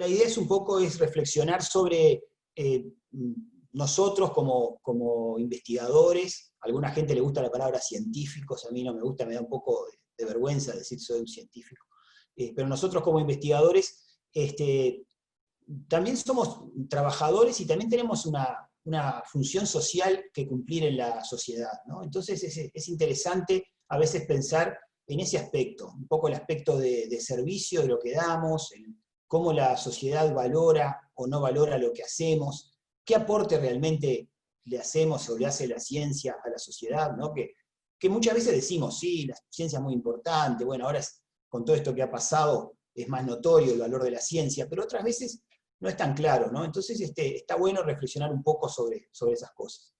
la idea es un poco reflexionar sobre nosotros como investigadores. A alguna gente le gusta la palabra científicos, a mí no me gusta, me da un poco de vergüenza decir soy un científico. Pero nosotros como investigadores también somos trabajadores y también tenemos una función social que cumplir en la sociedad, ¿no? Entonces es interesante a veces pensar en ese aspecto, un poco el aspecto de servicio de lo que damos, cómo la sociedad valora o no valora lo que hacemos, qué aporte realmente le hacemos o le hace la ciencia a la sociedad, ¿no? Que muchas veces decimos, sí, la ciencia es muy importante, bueno, ahora con todo esto que ha pasado es más notorio el valor de la ciencia, pero otras veces no es tan claro, ¿no? Entonces está bueno reflexionar un poco sobre esas cosas.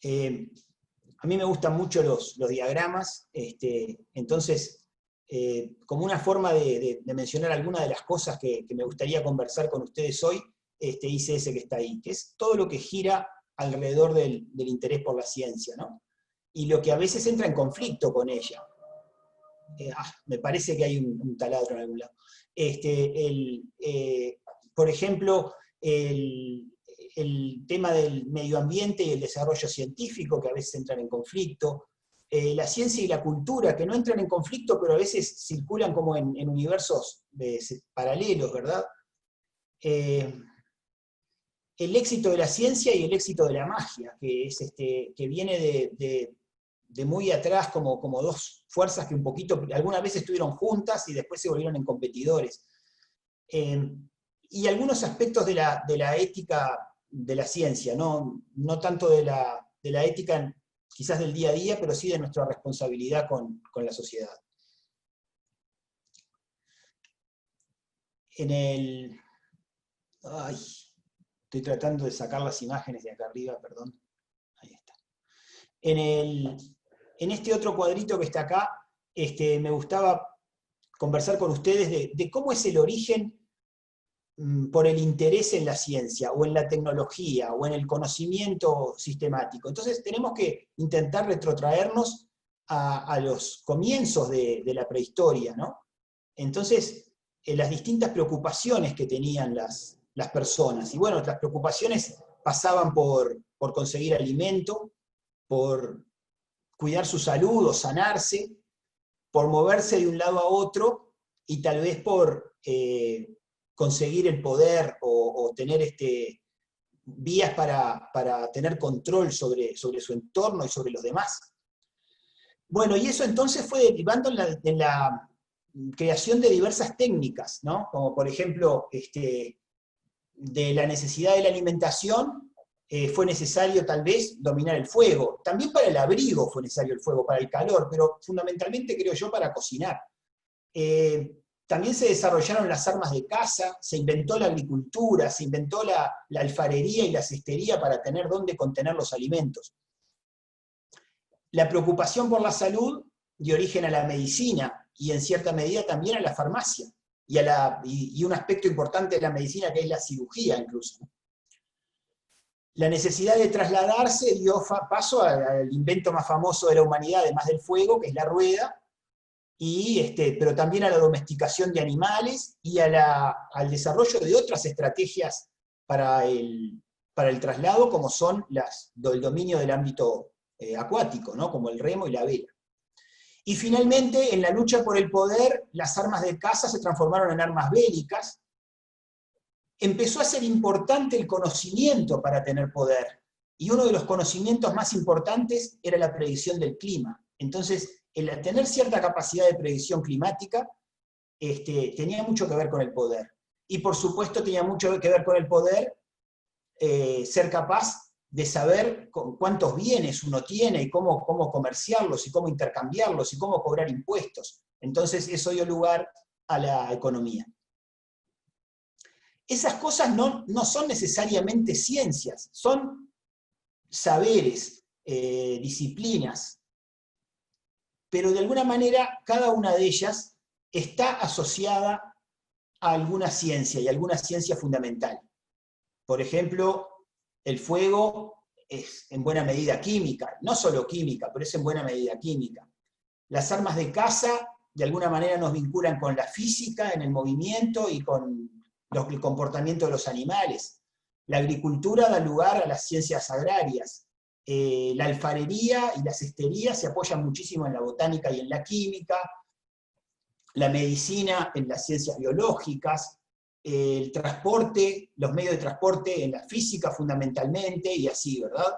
A mí me gustan mucho los diagramas, entonces, como una forma de mencionar algunas de las cosas que me gustaría conversar con ustedes hoy, hice ese que está ahí, que es todo lo que gira alrededor del interés por la ciencia, ¿no? Y lo que a veces entra en conflicto con ella. Me parece que hay un taladro en algún lado. Por ejemplo, el tema del medio ambiente y el desarrollo científico, que a veces entran en conflicto, la ciencia y la cultura, que no entran en conflicto, pero a veces circulan como en universos paralelos, ¿verdad? El éxito de la ciencia y el éxito de la magia, que viene de muy atrás como dos fuerzas que un poquito, algunas veces estuvieron juntas y después se volvieron en competidores. Y algunos aspectos de la ética de la ciencia, no tanto de la ética quizás del día a día, pero sí de nuestra responsabilidad con la sociedad. Estoy tratando de sacar las imágenes de acá arriba, perdón. Ahí está. En este otro cuadrito que está acá, me gustaba conversar con ustedes de cómo es el origen por el interés en la ciencia, o en la tecnología, o en el conocimiento sistemático. Entonces tenemos que intentar retrotraernos a los comienzos de la prehistoria, ¿no? Entonces, las distintas preocupaciones que tenían las personas. Y bueno, las preocupaciones pasaban por conseguir alimento, por cuidar su salud o sanarse, por moverse de un lado a otro, y tal vez por conseguir el poder o tener vías para tener control sobre su entorno y sobre los demás. Bueno, y eso entonces fue derivando en la creación de diversas técnicas, ¿no? Como por ejemplo, de la necesidad de la alimentación, fue necesario tal vez dominar el fuego. También para el abrigo fue necesario el fuego, para el calor, pero fundamentalmente creo yo para cocinar. También se desarrollaron las armas de caza, se inventó la agricultura, se inventó la alfarería y la cestería para tener dónde contener los alimentos. La preocupación por la salud dio origen a la medicina y en cierta medida también a la farmacia y un aspecto importante de la medicina que es la cirugía incluso. La necesidad de trasladarse dio paso al invento más famoso de la humanidad, además del fuego, que es la rueda, pero también a la domesticación de animales y al desarrollo de otras estrategias para el traslado, como son el dominio del ámbito acuático, ¿no? Como el remo y la vela. Y finalmente, en la lucha por el poder, las armas de caza se transformaron en armas bélicas. Empezó a ser importante el conocimiento para tener poder, y uno de los conocimientos más importantes era la predicción del clima. Entonces, el tener cierta capacidad de predicción climática tenía mucho que ver con el poder. Y por supuesto tenía mucho que ver con el poder ser capaz de saber cuántos bienes uno tiene y cómo comerciarlos y cómo intercambiarlos y cómo cobrar impuestos. Entonces eso dio lugar a la economía. Esas cosas no son necesariamente ciencias, son saberes, disciplinas, pero de alguna manera cada una de ellas está asociada a alguna ciencia y alguna ciencia fundamental. Por ejemplo, el fuego es en buena medida química, no solo química, pero es en buena medida química. Las armas de caza de alguna manera nos vinculan con la física, en el movimiento y con el comportamiento de los animales. La agricultura da lugar a las ciencias agrarias. La alfarería y la cestería se apoyan muchísimo en la botánica y en la química. La medicina en las ciencias biológicas. El transporte, los medios de transporte en la física fundamentalmente, y así, ¿verdad?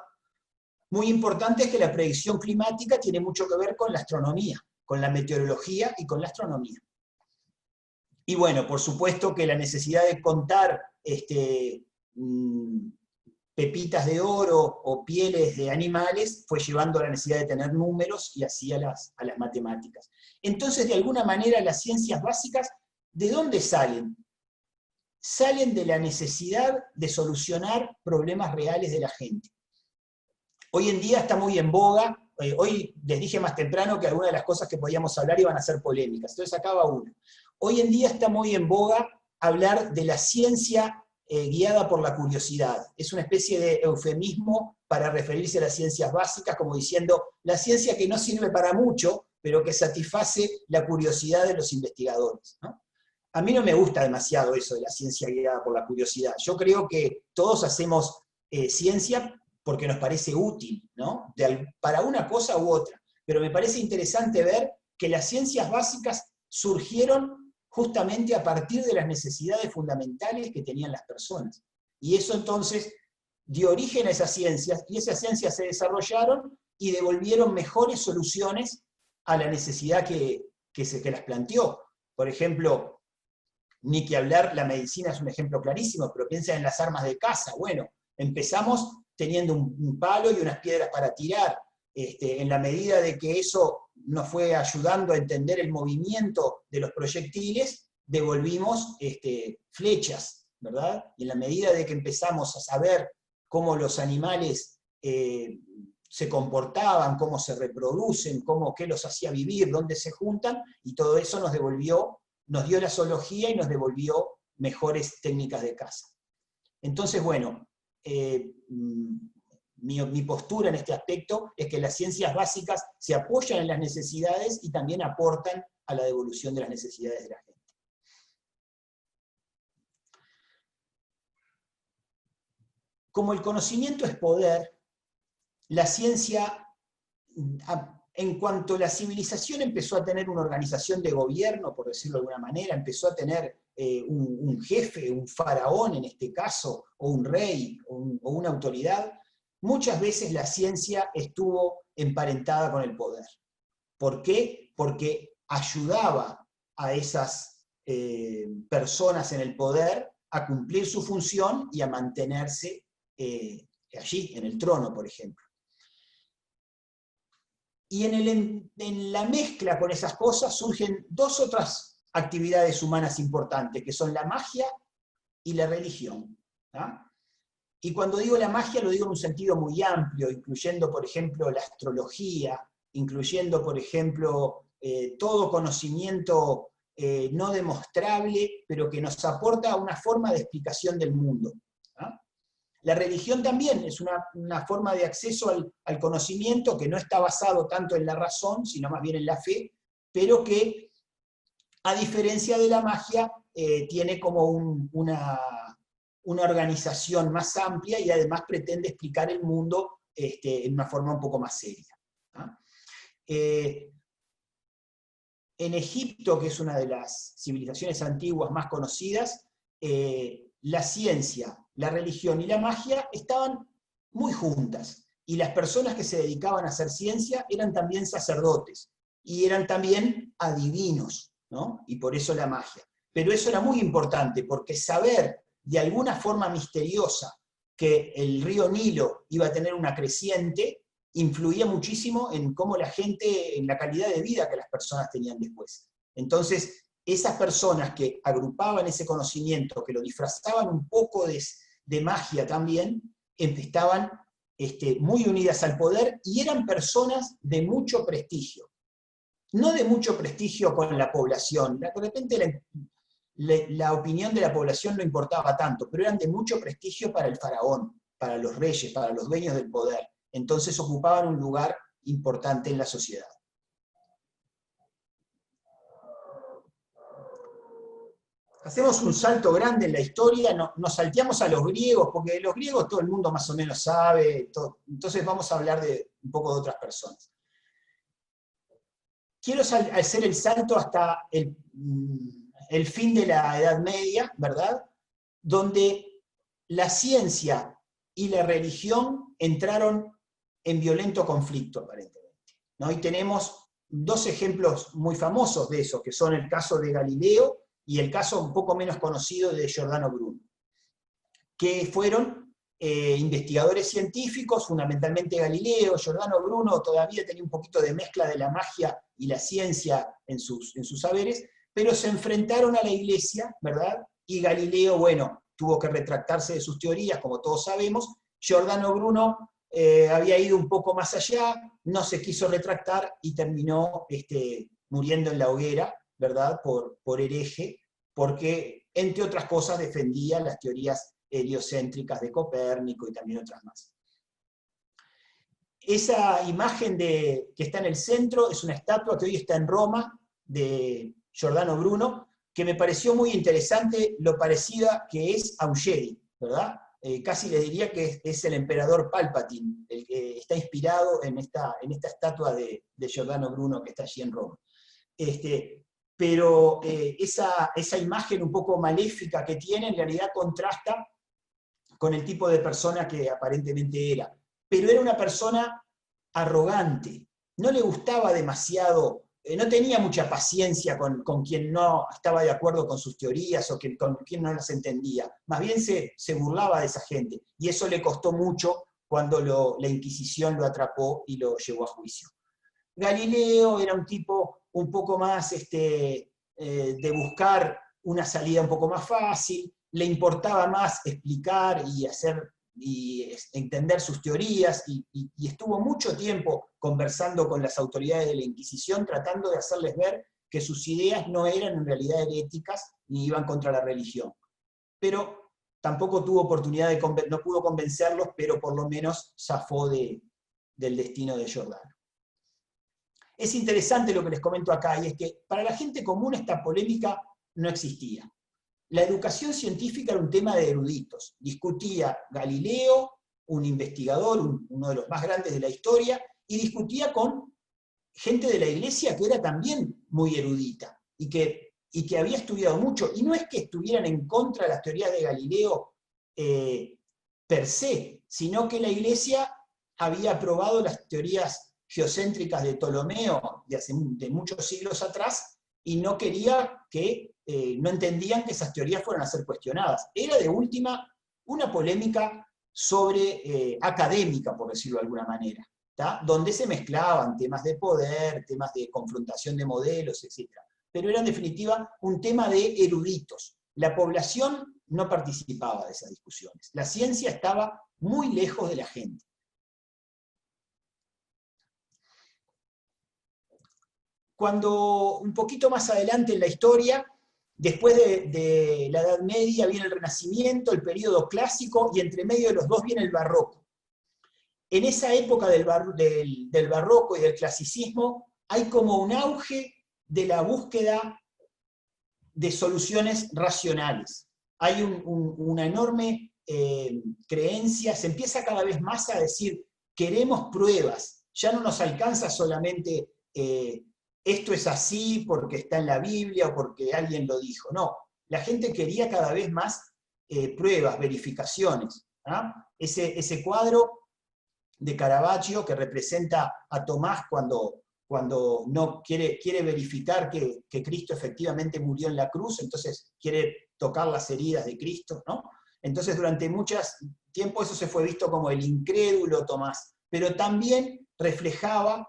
Muy importante es que la predicción climática tiene mucho que ver con la astronomía, con la meteorología y con la astronomía. Y bueno, por supuesto que la necesidad de contar pepitas de oro o pieles de animales fue llevando a la necesidad de tener números y así a las matemáticas. Entonces, de alguna manera, las ciencias básicas, ¿de dónde salen? Salen de la necesidad de solucionar problemas reales de la gente. Hoy en día está muy en boga, hoy les dije más temprano que algunas de las cosas que podíamos hablar iban a ser polémicas, entonces acaba una. Hoy en día está muy en boga hablar de la ciencia guiada por la curiosidad. Es una especie de eufemismo para referirse a las ciencias básicas, como diciendo, la ciencia que no sirve para mucho, pero que satisface la curiosidad de los investigadores, ¿no? A mí no me gusta demasiado eso de la ciencia guiada por la curiosidad. Yo creo que todos hacemos ciencia porque nos parece útil, ¿no? Para una cosa u otra. Pero me parece interesante ver que las ciencias básicas surgieron justamente a partir de las necesidades fundamentales que tenían las personas. Y eso entonces dio origen a esas ciencias, y esas ciencias se desarrollaron y devolvieron mejores soluciones a la necesidad que las planteó. Por ejemplo, ni que hablar, la medicina es un ejemplo clarísimo, pero piensa en las armas de caza. Bueno, empezamos teniendo un palo y unas piedras para tirar. En la medida de que eso nos fue ayudando a entender el movimiento de los proyectiles, devolvimos flechas, ¿verdad? Y en la medida de que empezamos a saber cómo los animales se comportaban, cómo se reproducen, qué los hacía vivir, dónde se juntan, y todo eso nos dio la zoología y nos devolvió mejores técnicas de caza. Entonces, bueno, mi postura en este aspecto es que las ciencias básicas se apoyan en las necesidades y también aportan a la devolución de las necesidades de la gente. Como el conocimiento es poder, la ciencia, en cuanto la civilización empezó a tener una organización de gobierno, por decirlo de alguna manera, empezó a tener un jefe, un faraón en este caso, o un rey, o una autoridad, muchas veces la ciencia estuvo emparentada con el poder. ¿Por qué? Porque ayudaba a esas personas en el poder a cumplir su función y a mantenerse allí, en el trono, por ejemplo. Y en la mezcla con esas cosas surgen dos otras actividades humanas importantes, que son la magia y la religión, ¿no? Y cuando digo la magia lo digo en un sentido muy amplio, incluyendo, por ejemplo, la astrología, incluyendo, por ejemplo, todo conocimiento no demostrable, pero que nos aporta una forma de explicación del mundo, ¿no? La religión también es una forma de acceso al conocimiento que no está basado tanto en la razón, sino más bien en la fe, pero que, a diferencia de la magia, tiene como una organización más amplia y además pretende explicar el mundo en una forma un poco más seria, ¿no? En Egipto, que es una de las civilizaciones antiguas más conocidas, la ciencia, la religión y la magia estaban muy juntas, y las personas que se dedicaban a hacer ciencia eran también sacerdotes, y eran también adivinos, ¿no? Y por eso la magia. Pero eso era muy importante, porque saber de alguna forma misteriosa que el río Nilo iba a tener una creciente, influía muchísimo en cómo la gente, en la calidad de vida que las personas tenían después. Entonces, esas personas que agrupaban ese conocimiento, que lo disfrazaban un poco de magia también, estaban muy unidas al poder y eran personas de mucho prestigio. No de mucho prestigio con la población, de repente la opinión de la población no importaba tanto, pero eran de mucho prestigio para el faraón, para los reyes, para los dueños del poder. Entonces ocupaban un lugar importante en la sociedad. hacemos un salto grande en la historia, nos salteamos a los griegos, porque de los griegos todo el mundo más o menos sabe, entonces vamos a hablar un poco de otras personas. Quiero hacer el salto hasta el fin de la Edad Media, ¿verdad? Donde la ciencia y la religión entraron en violento conflicto, aparentemente, ¿no? Y tenemos dos ejemplos muy famosos de eso, que son el caso de Galileo y el caso un poco menos conocido de Giordano Bruno, que fueron investigadores científicos, fundamentalmente Galileo. Giordano Bruno todavía tenía un poquito de mezcla de la magia y la ciencia en sus saberes, pero se enfrentaron a la Iglesia, ¿verdad? Y Galileo, bueno, tuvo que retractarse de sus teorías, como todos sabemos. Giordano Bruno había ido un poco más allá, no se quiso retractar y terminó muriendo en la hoguera, ¿verdad? Por hereje, porque, entre otras cosas, defendía las teorías heliocéntricas de Copérnico y también otras más. Esa imagen que está en el centro es una estatua que hoy está en Roma, de Giordano Bruno, que me pareció muy interesante lo parecida que es a un Jedi, ¿verdad? Casi le diría que es el emperador Palpatine, el que está inspirado en esta estatua de Giordano Bruno que está allí en Roma. Pero esa imagen un poco maléfica que tiene en realidad contrasta con el tipo de persona que aparentemente era. Pero era una persona arrogante, no le gustaba demasiado, no tenía mucha paciencia con quien no estaba de acuerdo con sus teorías o con quien no las entendía. Más bien se burlaba de esa gente, y eso le costó mucho cuando la Inquisición lo atrapó y lo llevó a juicio. Galileo era un tipo un poco más de buscar una salida un poco más fácil, le importaba más explicar y entender sus teorías, y estuvo mucho tiempo conversando con las autoridades de la Inquisición, tratando de hacerles ver que sus ideas no eran en realidad heréticas ni iban contra la religión. Pero tampoco tuvo oportunidad no pudo convencerlos, pero por lo menos zafó del destino de Giordano. Es interesante lo que les comento acá, y es que para la gente común esta polémica no existía. La educación científica era un tema de eruditos. Discutía Galileo, un investigador, uno de los más grandes de la historia, y discutía con gente de la Iglesia que era también muy erudita, y que había estudiado mucho. Y no es que estuvieran en contra de las teorías de Galileo per se, sino que la Iglesia había aprobado las teorías geocéntricas de Ptolomeo de muchos siglos atrás, y no quería no entendían que esas teorías fueran a ser cuestionadas. Era de última una polémica académica, por decirlo de alguna manera, ¿tá? Donde se mezclaban temas de poder, temas de confrontación de modelos, etc. Pero era en definitiva un tema de eruditos. La población no participaba de esas discusiones. La ciencia estaba muy lejos de la gente. Cuando un poquito más adelante en la historia, después de la Edad Media viene el Renacimiento, el período clásico, y entre medio de los dos viene el Barroco. En esa época del Barroco y del clasicismo hay como un auge de la búsqueda de soluciones racionales. Hay una enorme creencia, se empieza cada vez más a decir, queremos pruebas, ya no nos alcanza solamente esto es así porque está en la Biblia o porque alguien lo dijo. No, la gente quería cada vez más pruebas, verificaciones. Ese cuadro de Caravaggio que representa a Tomás cuando no quiere verificar que Cristo efectivamente murió en la cruz, entonces quiere tocar las heridas de Cristo, ¿no? Entonces durante mucho tiempo eso se fue visto como el incrédulo Tomás, pero también reflejaba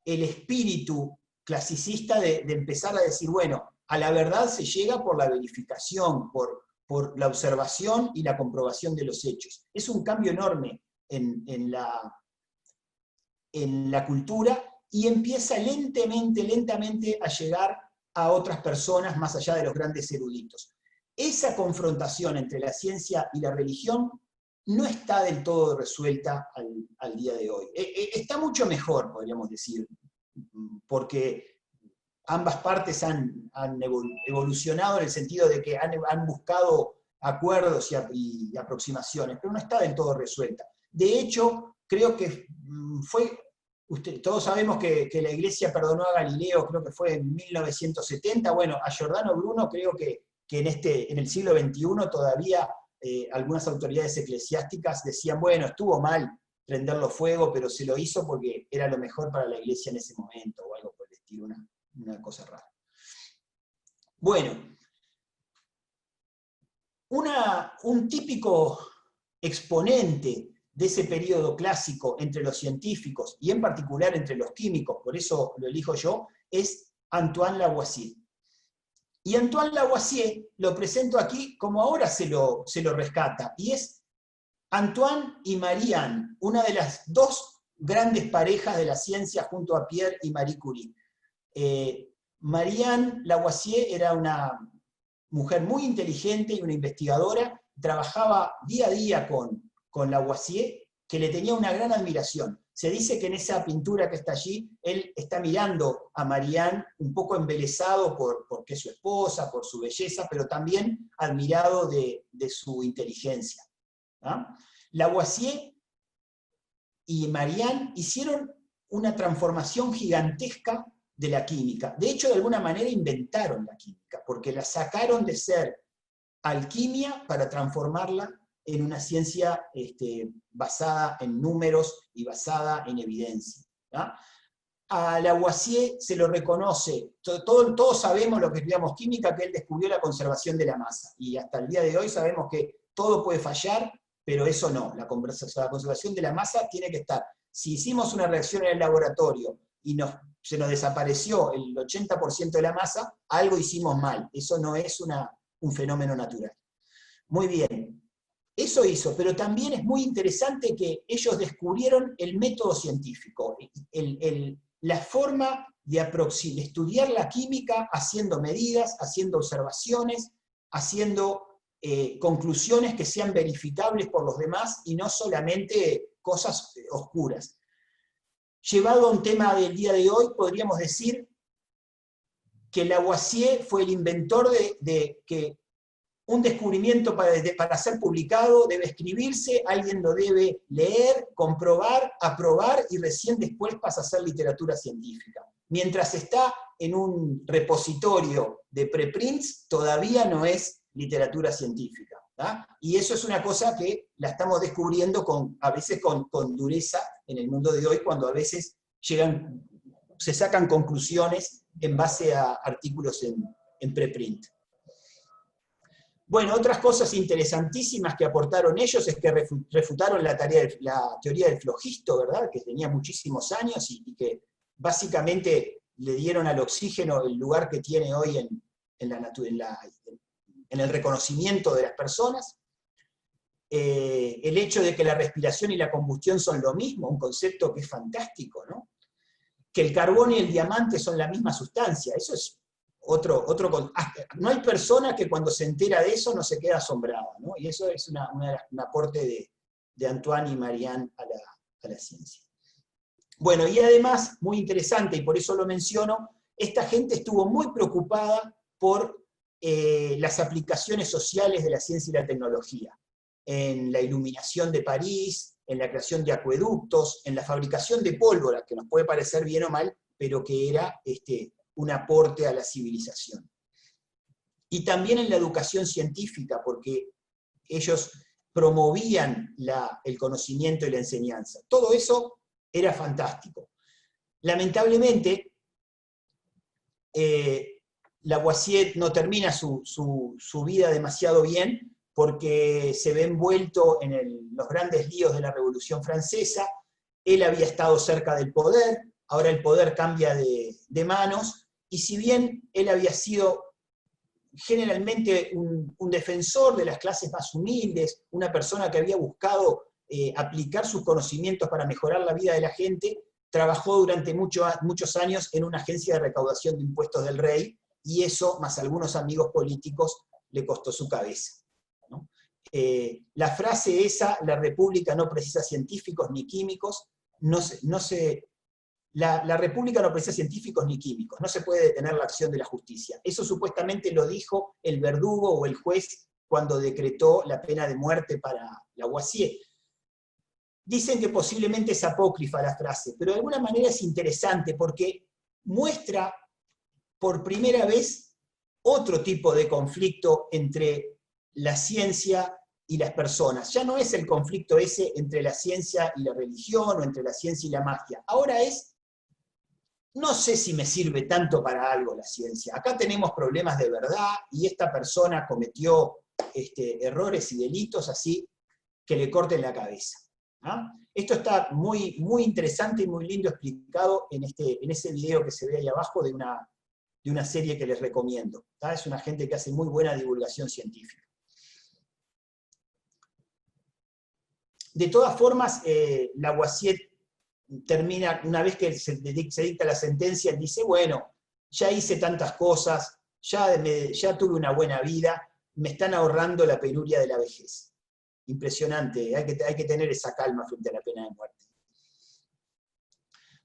el espíritu clasicista de empezar a decir, bueno, a la verdad se llega por la verificación, por la observación y la comprobación de los hechos. Es un cambio enorme en la cultura, y empieza lentamente a llegar a otras personas más allá de los grandes eruditos. Esa confrontación entre la ciencia y la religión no está del todo resuelta al día de hoy. Está mucho mejor, podríamos decir, porque ambas partes han evolucionado en el sentido de que han buscado acuerdos y aproximaciones, pero no está del todo resuelta. De hecho, creo que todos sabemos que la Iglesia perdonó a Galileo, creo que fue en 1970, bueno, a Giordano Bruno creo que en el siglo XXI todavía algunas autoridades eclesiásticas decían, bueno, estuvo mal prenderlo fuego, pero se lo hizo porque era lo mejor para la Iglesia en ese momento, o algo por el estilo, una cosa rara. Bueno, un típico exponente de ese periodo clásico entre los científicos, y en particular entre los químicos, por eso lo elijo yo, es Antoine Lavoisier. Y Antoine Lavoisier lo presento aquí como ahora se lo rescata, y es Antoine y Marie-Anne, una de las dos grandes parejas de la ciencia junto a Pierre y Marie Curie. Marie-Anne Lavoisier era una mujer muy inteligente y una investigadora, trabajaba día a día con Lavoisier, que le tenía una gran admiración. Se dice que en esa pintura que está allí, él está mirando a Marie-Anne un poco embelesado porque es su esposa, por su belleza, pero también admirado de su inteligencia. ¿Ah? Lavoisier y Marie-Anne hicieron una transformación gigantesca de la química. De hecho, de alguna manera inventaron la química, porque la sacaron de ser alquimia para transformarla en una ciencia basada en números y basada en evidencia. ¿Ah? A Lavoisier se lo reconoce, todos sabemos lo que estudiamos química, que él descubrió la conservación de la masa, y hasta el día de hoy sabemos que todo puede fallar, pero eso no, la conservación de la masa tiene que estar. Si hicimos una reacción en el laboratorio y se nos desapareció el 80% de la masa, algo hicimos mal, eso no es un fenómeno natural. Muy bien, eso hizo, pero también es muy interesante que ellos descubrieron el método científico, la forma de estudiar la química haciendo medidas, haciendo observaciones, haciendo conclusiones que sean verificables por los demás y no solamente cosas oscuras. Llevado a un tema del día de hoy, podríamos decir que Lavoisier fue el inventor de que un descubrimiento para ser publicado debe escribirse, alguien lo debe leer, comprobar, aprobar y recién después pasa a ser literatura científica. Mientras está en un repositorio de preprints, todavía no es literatura científica. ¿tá? Y eso es una cosa que la estamos descubriendo a veces con dureza en el mundo de hoy, cuando a veces se sacan conclusiones en base a artículos en preprint. Bueno, otras cosas interesantísimas que aportaron ellos es que refutaron la teoría del flogisto, ¿verdad? Que tenía muchísimos años y que básicamente le dieron al oxígeno el lugar que tiene hoy en el reconocimiento de las personas. El hecho de que la respiración y la combustión son lo mismo, un concepto que es fantástico, ¿no? Que el carbón y el diamante son la misma sustancia, eso es no hay persona que cuando se entera de eso no se queda asombrada, ¿no? Y eso es un aporte de Antoine y Marie-Anne a la ciencia. Bueno, y además, muy interesante, y por eso lo menciono, esta gente estuvo muy preocupada por las aplicaciones sociales de la ciencia y la tecnología, en la iluminación de París, en la creación de acueductos, en la fabricación de pólvora, que nos puede parecer bien o mal, pero que era un aporte a la civilización. Y también en la educación científica, porque ellos promovían el conocimiento y la enseñanza. Todo eso era fantástico. Lamentablemente, Lavoisier no termina su vida demasiado bien, porque se ve envuelto en los grandes líos de la Revolución Francesa. Él había estado cerca del poder, ahora el poder cambia de manos, y si bien él había sido generalmente un defensor de las clases más humildes, una persona que había buscado aplicar sus conocimientos para mejorar la vida de la gente, trabajó durante muchos años en una agencia de recaudación de impuestos del rey, y eso, más algunos amigos políticos, le costó su cabeza, ¿no? La frase esa, la república no precisa científicos ni químicos, la República no precisa científicos ni químicos, no se puede detener la acción de la justicia. Eso supuestamente lo dijo el verdugo o el juez cuando decretó la pena de muerte para Lavoisier. Dicen que posiblemente es apócrifa la frase, pero de alguna manera es interesante porque muestra por primera vez otro tipo de conflicto entre la ciencia y las personas. Ya no es el conflicto ese entre la ciencia y la religión o entre la ciencia y la magia. Ahora es, no sé si me sirve tanto para algo la ciencia. Acá tenemos problemas de verdad y esta persona cometió errores y delitos así que le corten la cabeza. ¿Ah? Esto está muy, muy interesante y muy lindo explicado en ese video que se ve ahí abajo de una serie que les recomiendo. ¿Tá? Es una gente que hace muy buena divulgación científica. De todas formas, Lavoisier termina, una vez que se dicta la sentencia, él dice, bueno, ya hice tantas cosas, ya tuve una buena vida, me están ahorrando la penuria de la vejez. Impresionante, hay que tener esa calma frente a la pena de muerte.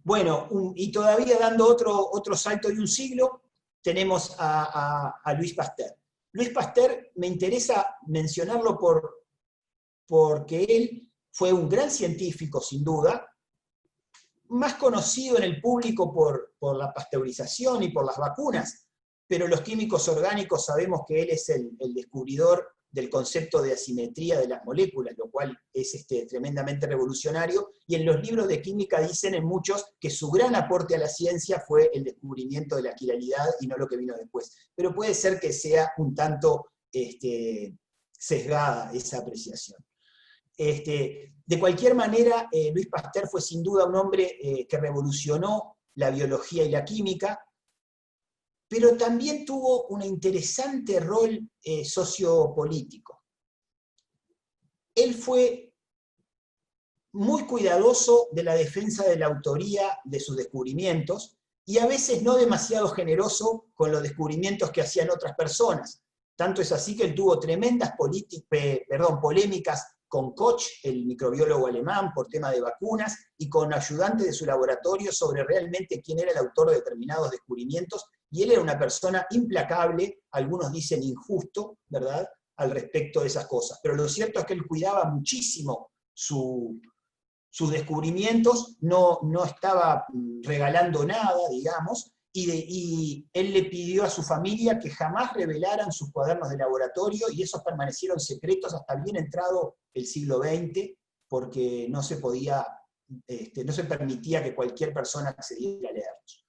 Bueno, y todavía dando otro salto de un siglo, tenemos a Louis Pasteur. Louis Pasteur me interesa mencionarlo porque él fue un gran científico, sin duda, más conocido en el público por la pasteurización y por las vacunas, pero los químicos orgánicos sabemos que él es el descubridor del concepto de asimetría de las moléculas, lo cual es tremendamente revolucionario, y en los libros de química dicen en muchos que su gran aporte a la ciencia fue el descubrimiento de la quiralidad y no lo que vino después. Pero puede ser que sea un tanto sesgada esa apreciación. De cualquier manera, Louis Pasteur fue sin duda un hombre que revolucionó la biología y la química, pero también tuvo un interesante rol sociopolítico. Él fue muy cuidadoso de la defensa de la autoría de sus descubrimientos y a veces no demasiado generoso con los descubrimientos que hacían otras personas. Tanto es así que él tuvo tremendas polémicas con Koch, el microbiólogo alemán, por tema de vacunas, y con ayudantes de su laboratorio sobre realmente quién era el autor de determinados descubrimientos, y él era una persona implacable, algunos dicen injusto, ¿verdad?, al respecto de esas cosas. Pero lo cierto es que él cuidaba muchísimo sus descubrimientos, no estaba regalando nada, digamos, y él le pidió a su familia que jamás revelaran sus cuadernos de laboratorio, y esos permanecieron secretos hasta bien entrado el siglo XX, porque no se permitía que cualquier persona accediera a leerlos.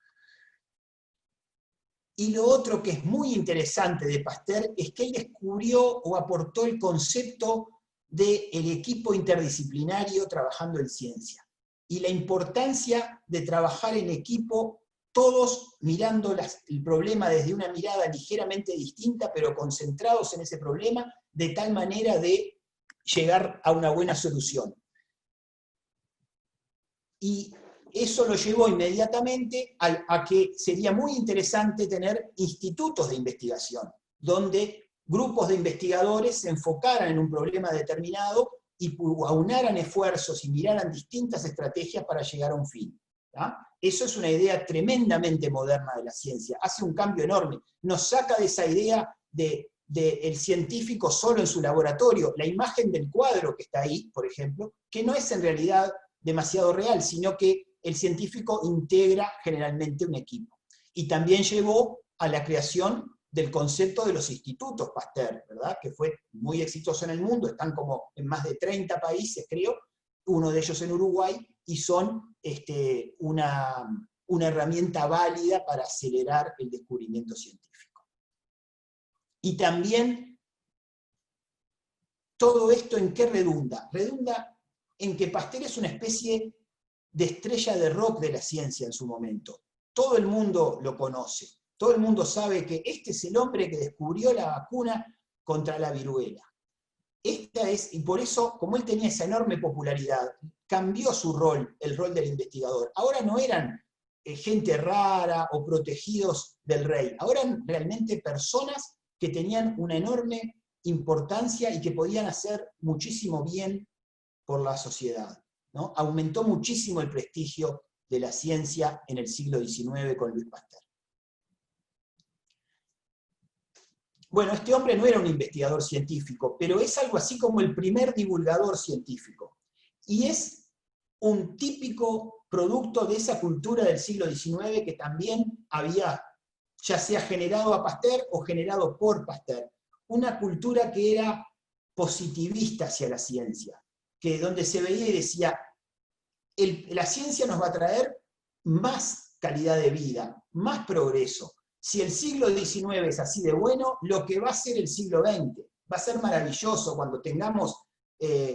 Y lo otro que es muy interesante de Pasteur es que él descubrió o aportó el concepto del equipo interdisciplinario trabajando en ciencia, y la importancia de trabajar en equipo, todos mirando el problema desde una mirada ligeramente distinta, pero concentrados en ese problema, de tal manera de llegar a una buena solución. Y eso lo llevó inmediatamente a que sería muy interesante tener institutos de investigación, donde grupos de investigadores se enfocaran en un problema determinado y aunaran esfuerzos y miraran distintas estrategias para llegar a un fin. ¿tá? Eso es una idea tremendamente moderna de la ciencia, hace un cambio enorme, nos saca de esa idea del científico solo en su laboratorio, la imagen del cuadro que está ahí, por ejemplo, que no es en realidad demasiado real, sino que el científico integra generalmente un equipo. Y también llevó a la creación del concepto de los institutos Pasteur, ¿verdad? Que fue muy exitoso en el mundo, están como en más de 30 países, creo, uno de ellos en Uruguay, y son una herramienta válida para acelerar el descubrimiento científico. Y también, todo esto ¿en qué redunda? Redunda en que Pasteur es una especie de estrella de rock de la ciencia en su momento. Todo el mundo lo conoce, todo el mundo sabe que este es el hombre que descubrió la vacuna contra la viruela. Y por eso, como él tenía esa enorme popularidad, cambió su rol, el rol del investigador. Ahora no eran gente rara o protegidos del rey, ahora eran realmente personas que tenían una enorme importancia y que podían hacer muchísimo bien por la sociedad, ¿no? Aumentó muchísimo el prestigio de la ciencia en el siglo XIX con Louis Pasteur. Bueno, este hombre no era un investigador científico, pero es algo así como el primer divulgador científico. Y es un típico producto de esa cultura del siglo XIX que también había, ya sea generado a Pasteur o generado por Pasteur. Una cultura que era positivista hacia la ciencia, que donde se veía y decía, la ciencia nos va a traer más calidad de vida, más progreso. Si el siglo XIX es así de bueno, lo que va a ser el siglo XX va a ser maravilloso cuando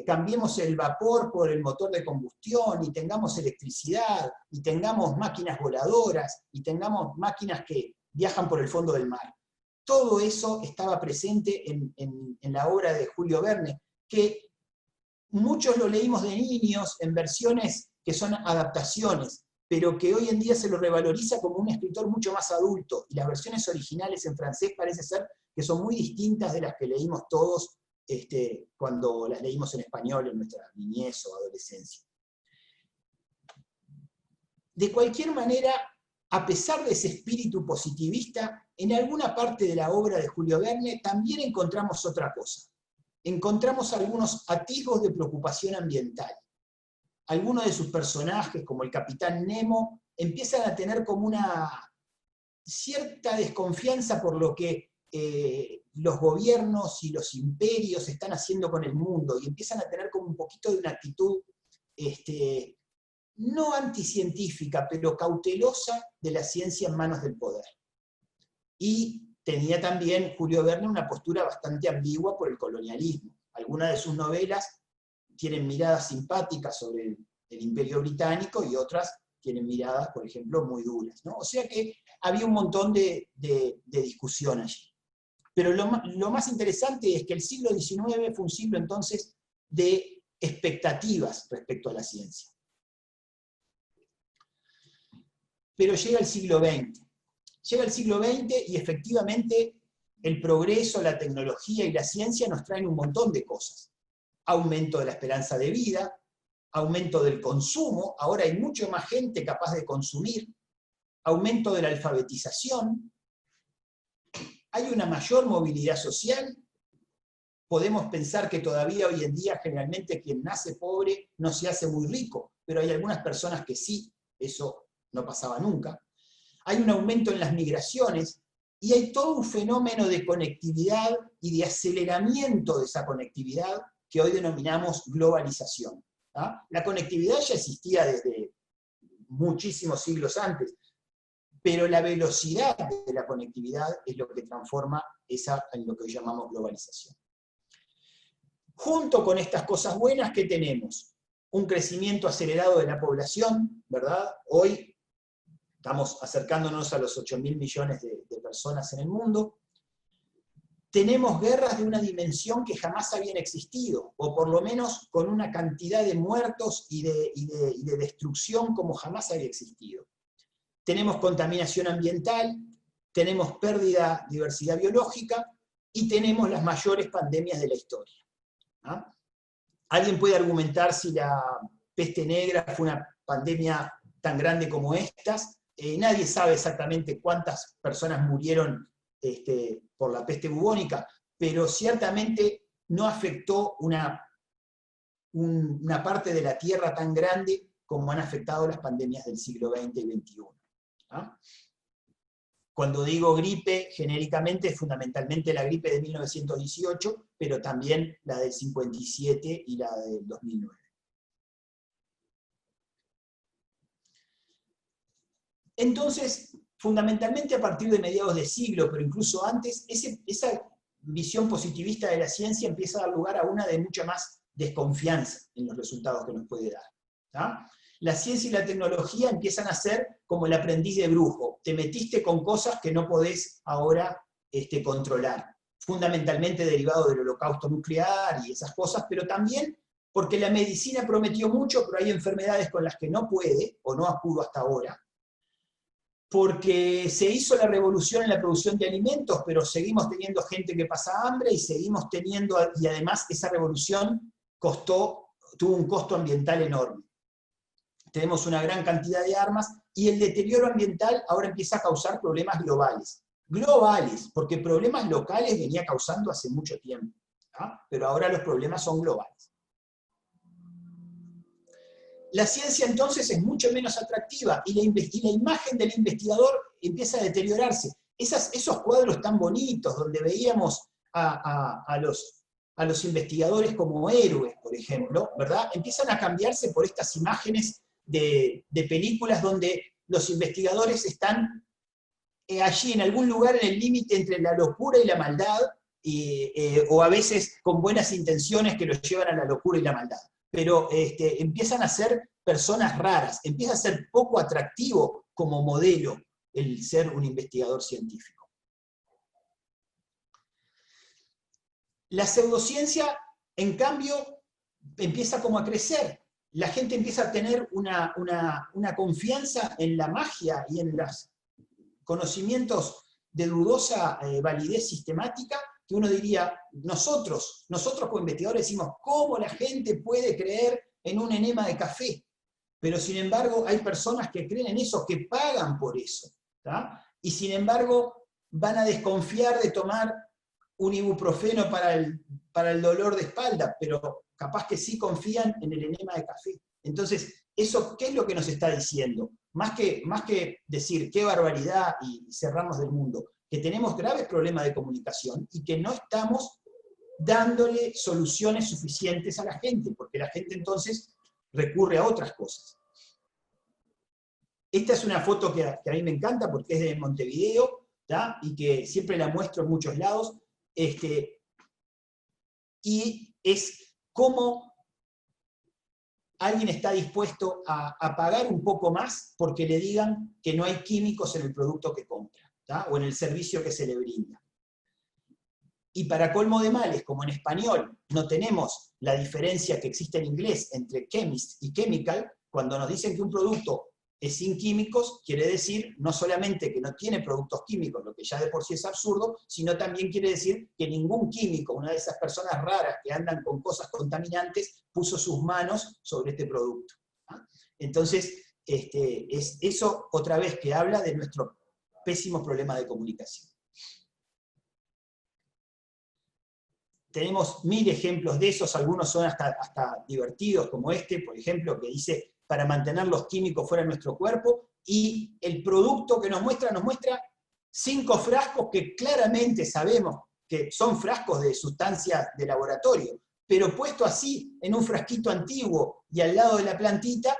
cambiemos el vapor por el motor de combustión, y tengamos electricidad, y tengamos máquinas voladoras, y tengamos máquinas que viajan por el fondo del mar. Todo eso estaba presente en la obra de Julio Verne, que muchos lo leímos de niños en versiones que son adaptaciones, pero que hoy en día se lo revaloriza como un escritor mucho más adulto, y las versiones originales en francés parece ser que son muy distintas de las que leímos todos cuando las leímos en español en nuestra niñez o adolescencia. De cualquier manera, a pesar de ese espíritu positivista, en alguna parte de la obra de Julio Verne también encontramos otra cosa. Encontramos algunos atisbos de preocupación ambiental. Algunos de sus personajes, como el Capitán Nemo, empiezan a tener como una cierta desconfianza por lo que los gobiernos y los imperios están haciendo con el mundo, y empiezan a tener como un poquito de una actitud no anticientífica, pero cautelosa de la ciencia en manos del poder. Y tenía también Julio Verne una postura bastante ambigua por el colonialismo. Algunas de sus novelas tienen miradas simpáticas sobre el Imperio Británico, y otras tienen miradas, por ejemplo, muy duras, ¿no? O sea que había un montón de discusión allí. Pero lo más interesante es que el siglo XIX fue un siglo entonces de expectativas respecto a la ciencia. Pero llega el siglo XX. Llega el siglo XX y efectivamente el progreso, la tecnología y la ciencia nos traen un montón de cosas. Aumento de la esperanza de vida, aumento del consumo, ahora hay mucho más gente capaz de consumir, aumento de la alfabetización, hay una mayor movilidad social. Podemos pensar que todavía hoy en día generalmente quien nace pobre no se hace muy rico, pero hay algunas personas que sí, eso no pasaba nunca. Hay un aumento en las migraciones, y hay todo un fenómeno de conectividad y de aceleramiento de esa conectividad que hoy denominamos globalización. ¿Ah? La conectividad ya existía desde muchísimos siglos antes, pero la velocidad de la conectividad es lo que transforma esa en lo que hoy llamamos globalización. Junto con estas cosas buenas, ¿qué tenemos? Un crecimiento acelerado de la población, ¿verdad? Hoy estamos acercándonos a los 8.000 millones de personas en el mundo. Tenemos guerras de una dimensión que jamás habían existido, o por lo menos con una cantidad de muertos y de destrucción como jamás había existido. Tenemos contaminación ambiental, tenemos pérdida de diversidad biológica, y tenemos las mayores pandemias de la historia. ¿Ah? ¿Alguien puede argumentar si la peste negra fue una pandemia tan grande como estas? Nadie sabe exactamente cuántas personas murieron por la peste bubónica, pero ciertamente no afectó una parte de la Tierra tan grande como han afectado las pandemias del siglo XX y XXI. ¿Ah? Cuando digo gripe, genéricamente es fundamentalmente la gripe de 1918, pero también la del 57 y la del 2009. Entonces, fundamentalmente a partir de mediados de siglo, pero incluso antes, esa visión positivista de la ciencia empieza a dar lugar a una de mucha más desconfianza en los resultados que nos puede dar. ¿Tá? La ciencia y la tecnología empiezan a ser como el aprendiz de brujo. Te metiste con cosas que no podés ahora controlar. Fundamentalmente derivado del holocausto nuclear y esas cosas, pero también porque la medicina prometió mucho, pero hay enfermedades con las que no puede, o no pudo hasta ahora. Porque se hizo la revolución en la producción de alimentos, pero seguimos teniendo gente que pasa hambre, y seguimos teniendo, y además esa revolución tuvo un costo ambiental enorme. tenemos una gran cantidad de armas, y el deterioro ambiental ahora empieza a causar problemas globales. Globales, porque problemas locales venía causando hace mucho tiempo, ¿tá? Pero ahora los problemas son globales. La ciencia entonces es mucho menos atractiva y la imagen del investigador empieza a deteriorarse. Esos cuadros tan bonitos donde veíamos a los investigadores como héroes, por ejemplo, ¿verdad? Empiezan a cambiarse por estas imágenes de películas donde los investigadores están allí en algún lugar en el límite entre la locura y la maldad, o a veces con buenas intenciones que los llevan a la locura y la maldad. Pero empiezan a ser personas raras, empieza a ser poco atractivo como modelo el ser un investigador científico. La pseudociencia, en cambio, empieza como a crecer. La gente empieza a tener una confianza en la magia y en los conocimientos de dudosa validez sistemática, que uno diría, nosotros como investigadores decimos, ¿cómo la gente puede creer en un enema de café? Pero sin embargo hay personas que creen en eso, que pagan por eso, ¿tá? Y sin embargo van a desconfiar de tomar un ibuprofeno para el dolor de espalda, pero capaz que sí confían en el enema de café. Entonces, ¿eso qué es lo que nos está diciendo? Más que decir qué barbaridad y cerrarnos del mundo, que tenemos graves problemas de comunicación y que no estamos dándole soluciones suficientes a la gente, porque la gente entonces recurre a otras cosas. Esta es una foto que a mí me encanta porque es de Montevideo, ¿tá? Y que siempre la muestro en muchos lados, y es cómo alguien está dispuesto a pagar un poco más porque le digan que no hay químicos en el producto que compra, ¿tá? O en el servicio que se le brinda. Y para colmo de males, como en español no tenemos la diferencia que existe en inglés entre chemist y chemical, cuando nos dicen que un producto es sin químicos, quiere decir no solamente que no tiene productos químicos, lo que ya de por sí es absurdo, sino también quiere decir que ningún químico, una de esas personas raras que andan con cosas contaminantes, puso sus manos sobre este producto. ¿Ah? Entonces, es eso otra vez que habla de nuestro pésimo problema de comunicación. Tenemos 1000 ejemplos de esos, algunos son hasta divertidos, como este, por ejemplo, que dice, para mantener los químicos fuera de nuestro cuerpo, y el producto que nos muestra 5 frascos que claramente sabemos que son frascos de sustancias de laboratorio, pero puesto así en un frasquito antiguo y al lado de la plantita,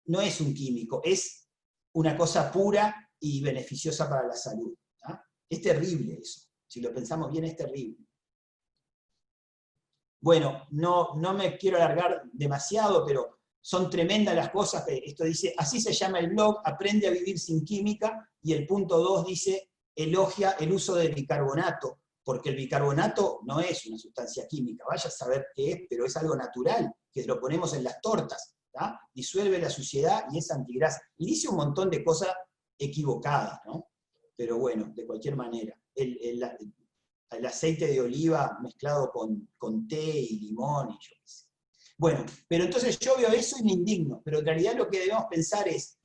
no es un químico, es una cosa pura y beneficiosa para la salud. ¿Ah? Es terrible eso, si lo pensamos bien es terrible. Bueno, no me quiero alargar demasiado, pero son tremendas las cosas. Esto dice, así se llama el blog, aprende a vivir sin química, y el punto 2 dice, elogia el uso del bicarbonato, porque el bicarbonato no es una sustancia química, vaya a saber qué es, pero es algo natural, que lo ponemos en las tortas, ¿tá? Disuelve la suciedad y es antigrasa. Y dice un montón de cosas equivocadas, ¿no? Pero bueno, de cualquier manera. El aceite de oliva mezclado con té y limón y yo qué sé. Bueno, pero entonces yo veo eso y me indigno, pero en realidad lo que debemos pensar es,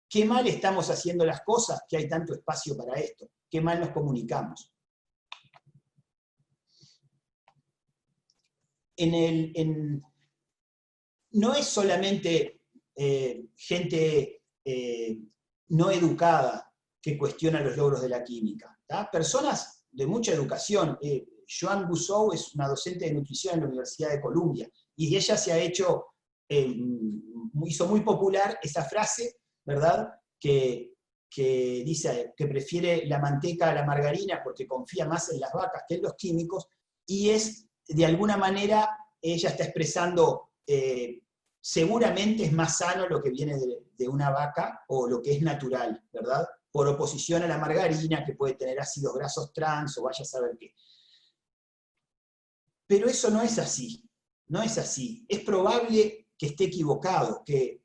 qué mal estamos haciendo las cosas, que hay tanto espacio para esto, qué mal nos comunicamos. No es solamente gente no educada que cuestiona los logros de la química, ¿tá? Personas de mucha educación. Joan Boussou es una docente de nutrición en la Universidad de Columbia, y ella se ha hecho, hizo muy popular esa frase, ¿verdad?, que dice que prefiere la manteca a la margarina porque confía más en las vacas que en los químicos, y es, de alguna manera, ella está expresando, seguramente es más sano lo que viene de una vaca, o lo que es natural, ¿verdad?, por oposición a la margarina, que puede tener ácidos grasos trans, o vaya a saber qué. Pero eso no es así, no es así. Es probable que esté equivocado, que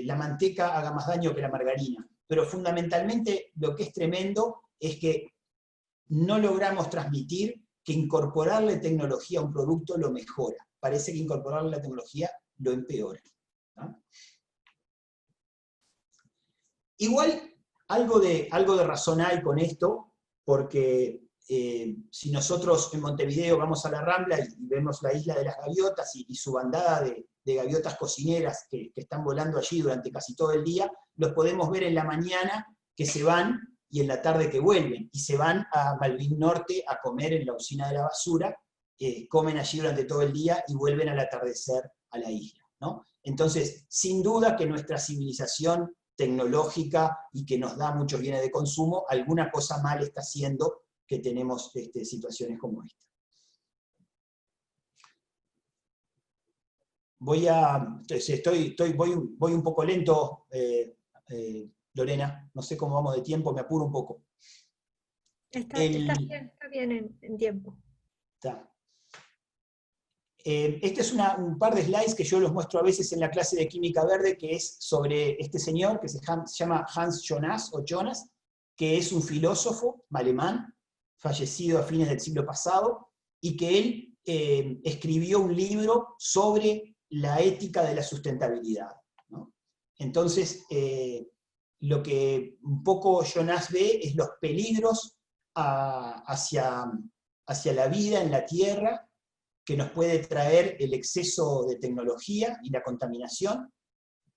la manteca haga más daño que la margarina, pero fundamentalmente lo que es tremendo es que no logramos transmitir que incorporarle tecnología a un producto lo mejora. Parece que incorporarle la tecnología lo empeora. ¿no? Igual, algo de razón hay con esto, porque si nosotros en Montevideo vamos a la Rambla y vemos la isla de las gaviotas y su bandada de gaviotas cocineras que están volando allí durante casi todo el día, los podemos ver en la mañana que se van y en la tarde que vuelven, y se van a Malvin Norte a comer en la usina de la basura, comen allí durante todo el día y vuelven al atardecer a la isla, ¿no? Entonces, sin duda que nuestra civilización tecnológica y que nos da muchos bienes de consumo, alguna cosa mal está haciendo que tenemos situaciones como esta. Voy un poco lento, Lorena, no sé cómo vamos de tiempo, me apuro un poco. Está bien en tiempo. Está. Este es un par de slides que yo los muestro a veces en la clase de Química Verde, que es sobre este señor que se llama Hans Jonas, o Jonas, que es un filósofo alemán, fallecido a fines del siglo pasado, y que él escribió un libro sobre la ética de la sustentabilidad, ¿no? Entonces, lo que un poco Jonas ve es los peligros hacia la vida en la Tierra, que nos puede traer el exceso de tecnología y la contaminación,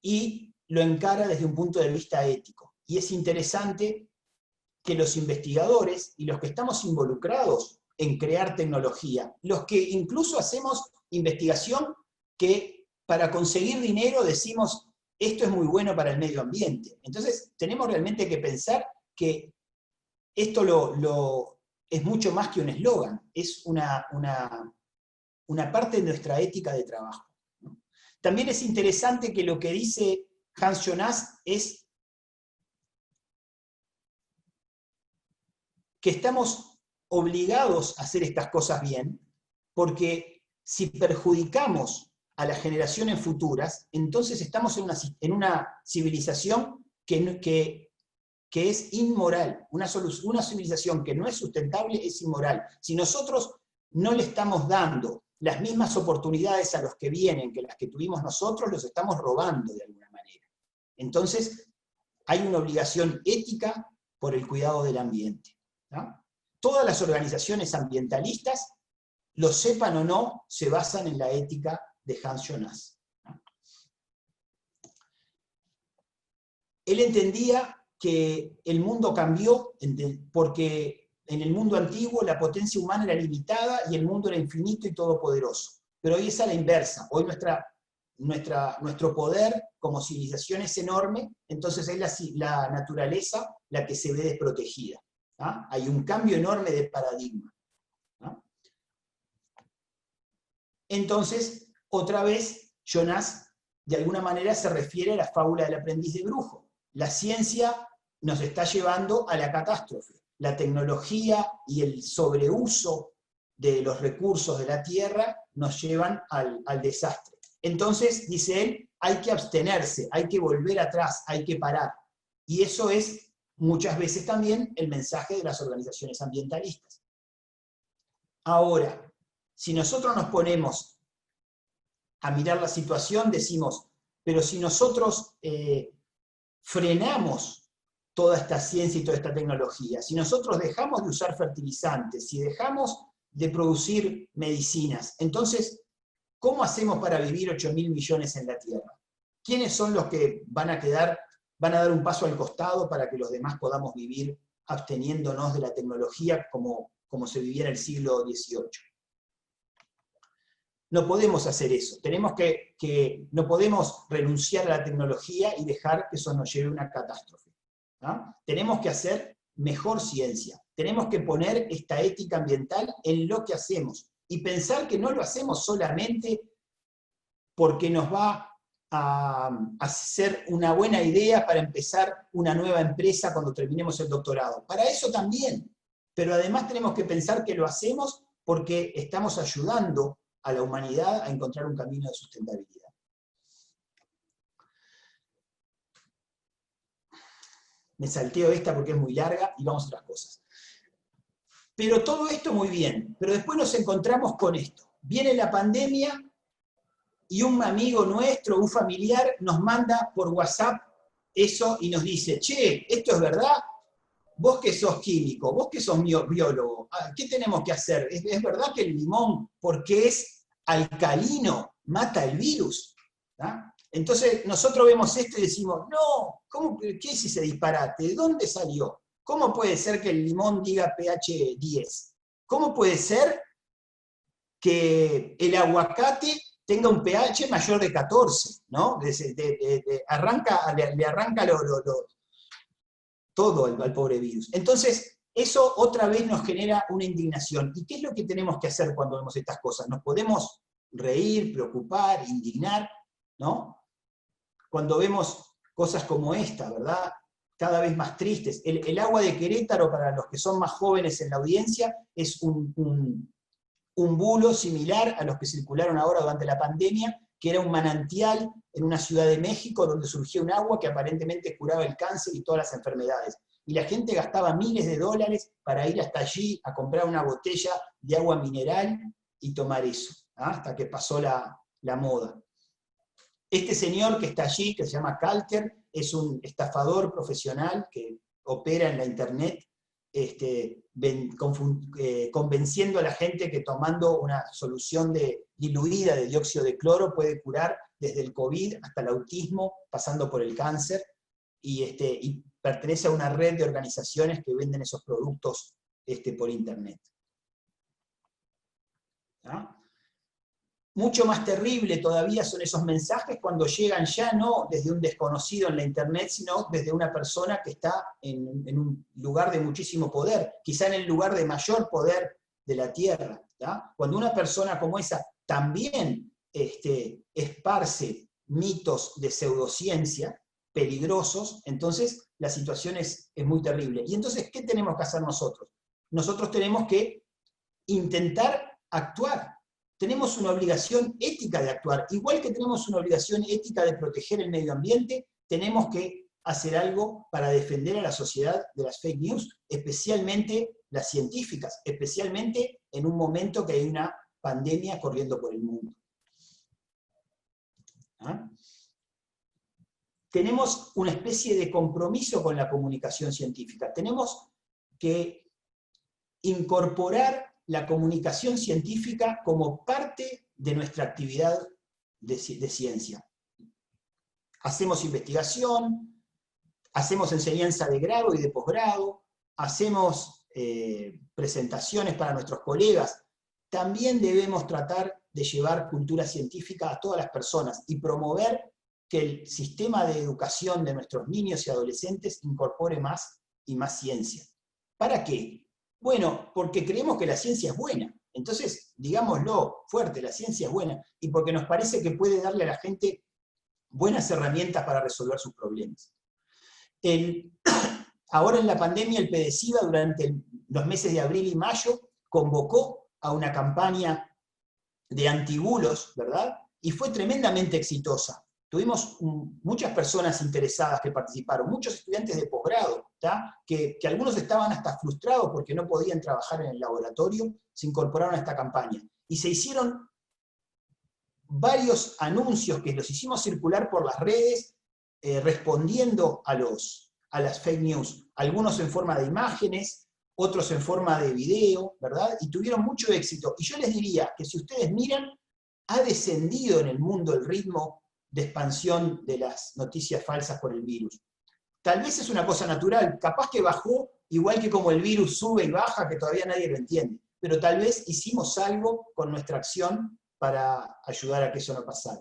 y lo encara desde un punto de vista ético. Y es interesante que los investigadores y los que estamos involucrados en crear tecnología, los que incluso hacemos investigación que para conseguir dinero decimos, esto es muy bueno para el medio ambiente. Entonces, tenemos realmente que pensar que esto es mucho más que un eslogan, es una parte de nuestra ética de trabajo, ¿no? También es interesante que lo que dice Hans Jonas es que estamos obligados a hacer estas cosas bien, porque si perjudicamos a las generaciones futuras, entonces estamos en una civilización que es inmoral. Una civilización que no es sustentable es inmoral. Si nosotros no le estamos dando las mismas oportunidades a los que vienen que las que tuvimos nosotros, los estamos robando de alguna manera. Entonces, hay una obligación ética por el cuidado del ambiente, ¿no? Todas las organizaciones ambientalistas, lo sepan o no, se basan en la ética de Hans Jonas, ¿no? Él entendía que el mundo cambió porque en el mundo antiguo la potencia humana era limitada y el mundo era infinito y todopoderoso. Pero hoy es a la inversa. Hoy nuestro poder como civilización es enorme, entonces es la naturaleza la que se ve desprotegida, ¿no? Hay un cambio enorme de paradigma, ¿no? Entonces, otra vez, Jonas de alguna manera se refiere a la fábula del aprendiz de brujo. La ciencia nos está llevando a la catástrofe. La tecnología y el sobreuso de los recursos de la Tierra nos llevan al desastre. Entonces, dice él, hay que abstenerse, hay que volver atrás, hay que parar. Y eso es muchas veces también el mensaje de las organizaciones ambientalistas. Ahora, si nosotros nos ponemos a mirar la situación, decimos, pero si nosotros frenamos toda esta ciencia y toda esta tecnología, si nosotros dejamos de usar fertilizantes, si dejamos de producir medicinas, entonces, ¿cómo hacemos para vivir 8.000 millones en la Tierra? ¿Quiénes son los que van a dar un paso al costado para que los demás podamos vivir absteniéndonos de la tecnología como se vivía en el siglo XVIII? No podemos hacer eso. No podemos renunciar a la tecnología y dejar que eso nos lleve a una catástrofe, ¿no? Tenemos que hacer mejor ciencia. Tenemos que poner esta ética ambiental en lo que hacemos y pensar que no lo hacemos solamente porque nos va a ser una buena idea para empezar una nueva empresa cuando terminemos el doctorado. Para eso también. Pero además tenemos que pensar que lo hacemos porque estamos ayudando a la humanidad a encontrar un camino de sustentabilidad. Me salteo esta porque es muy larga y vamos a otras cosas. Pero todo esto muy bien, pero después nos encontramos con esto. Viene la pandemia y un amigo nuestro, un familiar, nos manda por WhatsApp eso y nos dice, che, ¿esto es verdad? Vos que sos químico, vos que sos biólogo, ¿qué tenemos que hacer? ¿Es verdad que el limón, porque es alcalino, mata el virus? ¿Ah? Entonces nosotros vemos esto y decimos, no, ¿qué es ese disparate? ¿De dónde salió? ¿Cómo puede ser que el limón diga pH 10? ¿Cómo puede ser que el aguacate tenga un pH mayor de 14? ¿No? Le arranca todo al pobre virus. Entonces, eso otra vez nos genera una indignación. ¿Y qué es lo que tenemos que hacer cuando vemos estas cosas? Nos podemos reír, preocupar, indignar, ¿no? Cuando vemos cosas como esta, ¿verdad? Cada vez más tristes. El agua de Querétaro, para los que son más jóvenes en la audiencia, es un bulo similar a los que circularon ahora durante la pandemia, que era un manantial en una ciudad de México donde surgía un agua que aparentemente curaba el cáncer y todas las enfermedades. Y la gente gastaba miles de dólares para ir hasta allí a comprar una botella de agua mineral y tomar eso, hasta que pasó la moda. Este señor que está allí, que se llama Kalker, es un estafador profesional que opera en la internet, convenciendo a la gente que tomando una solución diluida de dióxido de cloro puede curar desde el COVID hasta el autismo, pasando por el cáncer, y pertenece a una red de organizaciones que venden esos productos por internet. ¿Ah? Mucho más terrible todavía son esos mensajes cuando llegan ya no desde un desconocido en la internet, sino desde una persona que está en un lugar de muchísimo poder, quizá en el lugar de mayor poder de la Tierra. ¿tá? Cuando una persona como esa también esparce mitos de pseudociencia peligrosos, entonces la situación es muy terrible. Y entonces, ¿qué tenemos que hacer nosotros? Nosotros tenemos que intentar actuar. Tenemos una obligación ética de actuar. Igual que tenemos una obligación ética de proteger el medio ambiente, tenemos que hacer algo para defender a la sociedad de las fake news, especialmente las científicas, especialmente en un momento que hay una pandemia corriendo por el mundo. ¿Ah? Tenemos una especie de compromiso con la comunicación científica. Tenemos que incorporar la comunicación científica como parte de nuestra actividad de ciencia. Hacemos investigación, hacemos enseñanza de grado y de posgrado, hacemos presentaciones para nuestros colegas. También debemos tratar de llevar cultura científica a todas las personas y promover que el sistema de educación de nuestros niños y adolescentes incorpore más y más ciencia. ¿Para qué? Bueno, porque creemos que la ciencia es buena. Entonces, digámoslo fuerte, la ciencia es buena. Y porque nos parece que puede darle a la gente buenas herramientas para resolver sus problemas. Ahora en la pandemia, el PDCIVA, durante los meses de abril y mayo, convocó a una campaña de antibulos, ¿verdad? Y fue tremendamente exitosa. Tuvimos muchas personas interesadas que participaron, muchos estudiantes de posgrado, que algunos estaban hasta frustrados porque no podían trabajar en el laboratorio, se incorporaron a esta campaña. Y se hicieron varios anuncios que los hicimos circular por las redes, respondiendo a las fake news, algunos en forma de imágenes, otros en forma de video, ¿verdad? Y tuvieron mucho éxito. Y yo les diría que si ustedes miran, ha descendido en el mundo el ritmo de expansión de las noticias falsas por el virus. Tal vez es una cosa natural, capaz que bajó, igual que como el virus sube y baja, que todavía nadie lo entiende, pero tal vez hicimos algo con nuestra acción para ayudar a que eso no pasara.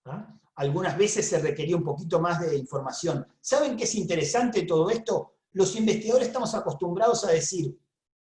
¿Ah? Algunas veces se requería un poquito más de información. ¿Saben qué es interesante todo esto? Los investigadores estamos acostumbrados a decir,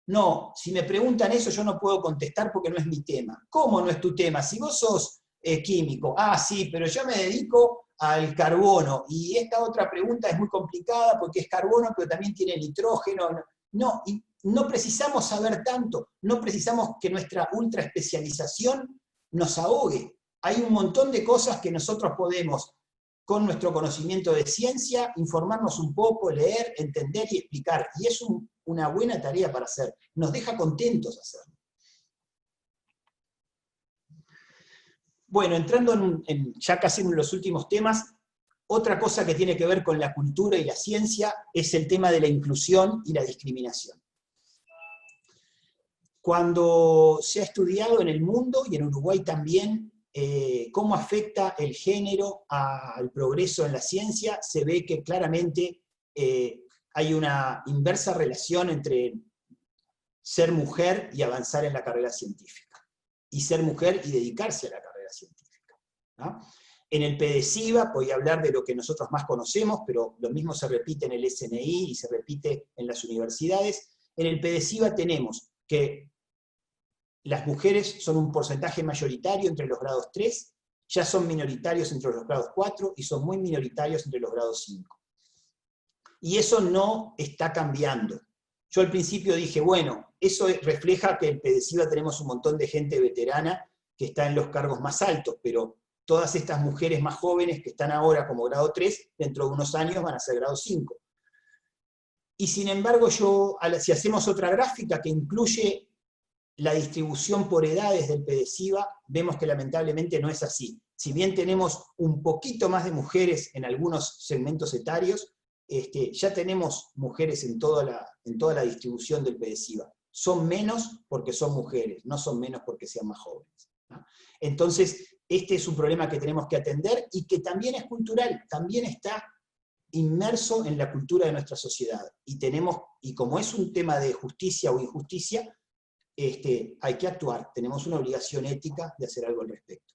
no, si me preguntan eso yo no puedo contestar porque no es mi tema. ¿Cómo no es tu tema? Si vos sos químico, sí, pero yo me dedico al carbono, y esta otra pregunta es muy complicada porque es carbono, pero también tiene nitrógeno. No, y no precisamos saber tanto, no precisamos que nuestra ultra especialización nos ahogue. Hay un montón de cosas que nosotros podemos, con nuestro conocimiento de ciencia, informarnos un poco, leer, entender y explicar. Y es una buena tarea para hacer. Nos deja contentos hacerlo. Bueno, entrando ya casi en los últimos temas, otra cosa que tiene que ver con la cultura y la ciencia es el tema de la inclusión y la discriminación. Cuando se ha estudiado en el mundo, y en Uruguay también, cómo afecta el género al progreso en la ciencia, se ve que claramente hay una inversa relación entre ser mujer y avanzar en la carrera científica, y ser mujer y dedicarse a la carrera científica, ¿no? En el PDCIVA, voy a hablar de lo que nosotros más conocemos, pero lo mismo se repite en el SNI y se repite en las universidades. En el PDCIVA tenemos que las mujeres son un porcentaje mayoritario entre los grados 3, ya son minoritarios entre los grados 4 y son muy minoritarios entre los grados 5. Y eso no está cambiando. Yo al principio dije, bueno, eso refleja que en PDCIVA tenemos un montón de gente veterana que está en los cargos más altos, pero todas estas mujeres más jóvenes que están ahora como grado 3, dentro de unos años van a ser grado 5. Y sin embargo, si hacemos otra gráfica que incluye la distribución por edades del PDCIVA, vemos que lamentablemente no es así. Si bien tenemos un poquito más de mujeres en algunos segmentos etarios, ya tenemos mujeres en toda la distribución del PDCIVA. Son menos porque son mujeres, no son menos porque sean más jóvenes, ¿no? Entonces, este es un problema que tenemos que atender y que también es cultural, también está inmerso en la cultura de nuestra sociedad. Y como es un tema de justicia o injusticia, hay que actuar, tenemos una obligación ética de hacer algo al respecto.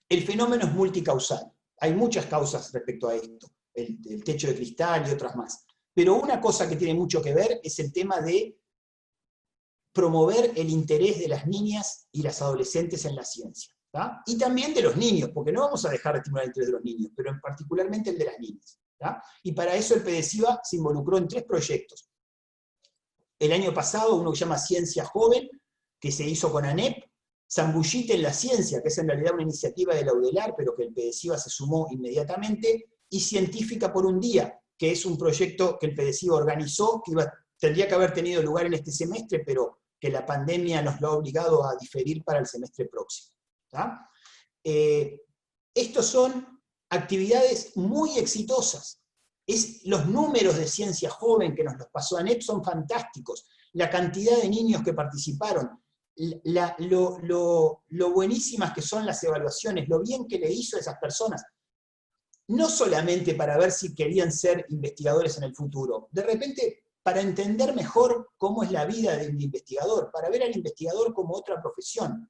El fenómeno es multicausal, hay muchas causas respecto a esto, el techo de cristal y otras más. Pero una cosa que tiene mucho que ver es el tema de promover el interés de las niñas y las adolescentes en la ciencia, ¿tá? Y también de los niños, porque no vamos a dejar de estimular el interés de los niños, pero particularmente el de las niñas, ¿tá? Y para eso el PDCIVA se involucró en 3 proyectos. El año pasado, uno que se llama Ciencia Joven, que se hizo con ANEP, Zambullite en la Ciencia, que es en realidad una iniciativa de la UDELAR, pero que el PDCIVA se sumó inmediatamente, y Científica por un Día, que es un proyecto que el PDCIVA organizó, que tendría que haber tenido lugar en este semestre, pero que la pandemia nos lo ha obligado a diferir para el semestre próximo, ¿tá? Estos son actividades muy exitosas. Los números de Ciencia Joven que nos los pasó ANEP son fantásticos. La cantidad de niños que participaron, lo buenísimas que son las evaluaciones, lo bien que le hizo a esas personas. No solamente para ver si querían ser investigadores en el futuro, de repente para entender mejor cómo es la vida de un investigador, para ver al investigador como otra profesión,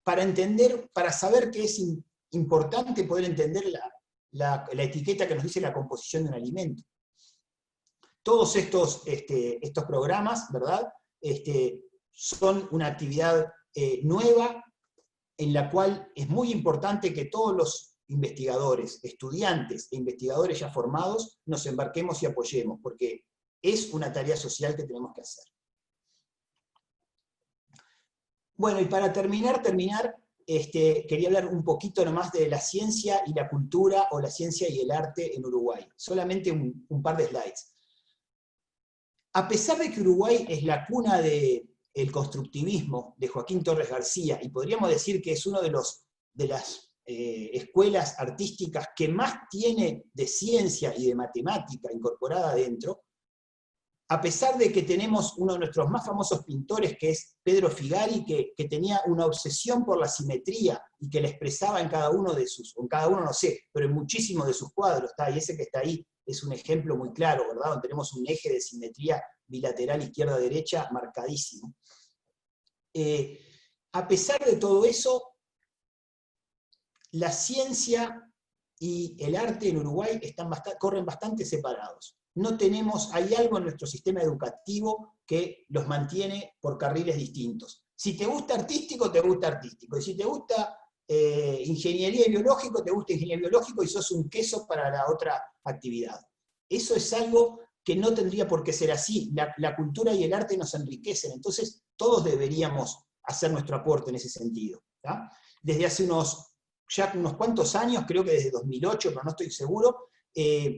para saber que es importante poder entender la etiqueta que nos dice la composición de un alimento. Todos estos programas, ¿verdad?, son una actividad nueva, en la cual es muy importante que todos los investigadores, estudiantes e investigadores ya formados, nos embarquemos y apoyemos, porque es una tarea social que tenemos que hacer. Bueno, y para terminar, quería hablar un poquito nomás de la ciencia y la cultura, o la ciencia y el arte en Uruguay. Solamente un par de slides. A pesar de que Uruguay es la cuna del constructivismo de Joaquín Torres García, y podríamos decir que es una de las escuelas artísticas que más tiene de ciencia y de matemática incorporada dentro, a pesar de que tenemos uno de nuestros más famosos pintores, que es Pedro Figari, que tenía una obsesión por la simetría y que la expresaba en cada uno no sé, pero en muchísimos de sus cuadros, y ese que está ahí es un ejemplo muy claro, ¿verdad?, donde tenemos un eje de simetría bilateral izquierda-derecha marcadísimo. A pesar de todo eso, la ciencia y el arte en Uruguay corren bastante separados. Hay algo en nuestro sistema educativo que los mantiene por carriles distintos. Si te gusta artístico, te gusta artístico. Y si te gusta ingeniería y biológico, te gusta ingeniería y biológico y sos un queso para la otra actividad. Eso es algo que no tendría por qué ser así. La cultura y el arte nos enriquecen, entonces todos deberíamos hacer nuestro aporte en ese sentido, ¿tá? Desde hace ya unos cuantos años, creo que desde 2008, pero no estoy seguro,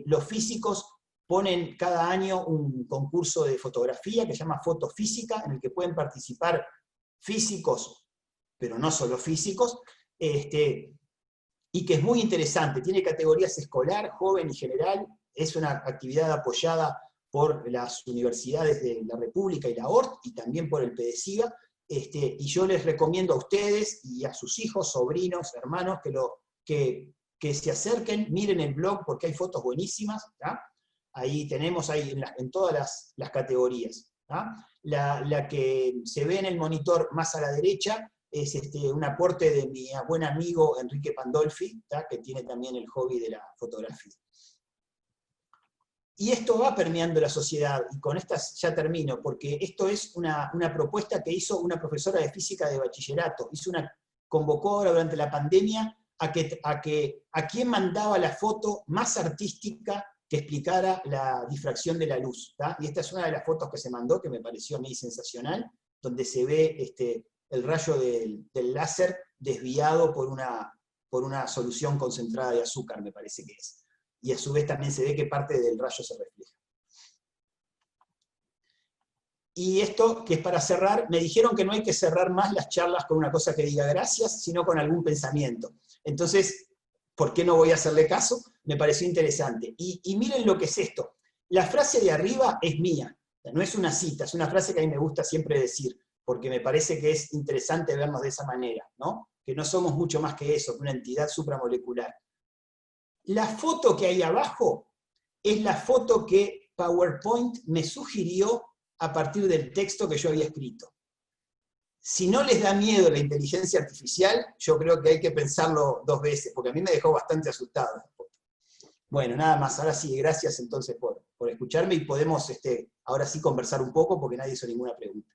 los físicos ponen cada año un concurso de fotografía que se llama Fotofísica, en el que pueden participar físicos, pero no solo físicos, y que es muy interesante. Tiene categorías escolar, joven y general. Es una actividad apoyada por las universidades de la República y la ORT, y también por el PDCIGA, y yo les recomiendo a ustedes y a sus hijos, sobrinos, hermanos, que se acerquen, miren el blog, porque hay fotos buenísimas, ¿tá? Ahí tenemos en todas las categorías. ¿tá? La que se ve en el monitor más a la derecha es un aporte de mi buen amigo Enrique Pandolfi, ¿tá? Que tiene también el hobby de la fotografía. Y esto va permeando la sociedad, y con estas ya termino, porque esto es una propuesta que hizo una profesora de física de bachillerato, convocó ahora durante la pandemia a quien mandaba la foto más artística que explicara la difracción de la luz. ¿tá? Y esta es una de las fotos que se mandó, que me pareció a mí sensacional, donde se ve el rayo del láser desviado por una solución concentrada de azúcar, me parece que es. Y a su vez también se ve que parte del rayo se refleja. Y esto, que es para cerrar, me dijeron que no hay que cerrar más las charlas con una cosa que diga gracias, sino con algún pensamiento. Entonces, ¿por qué no voy a hacerle caso? Me pareció interesante. Y miren lo que es esto. La frase de arriba es mía, no es una cita, es una frase que a mí me gusta siempre decir, porque me parece que es interesante vernos de esa manera, ¿no? Que no somos mucho más que eso, que una entidad supramolecular. La foto que hay abajo es la foto que PowerPoint me sugirió a partir del texto que yo había escrito. Si no les da miedo la inteligencia artificial, yo creo que hay que pensarlo 2 veces, porque a mí me dejó bastante asustado. Bueno, nada más, ahora sí, gracias entonces por escucharme, y podemos ahora sí conversar un poco, porque nadie hizo ninguna pregunta.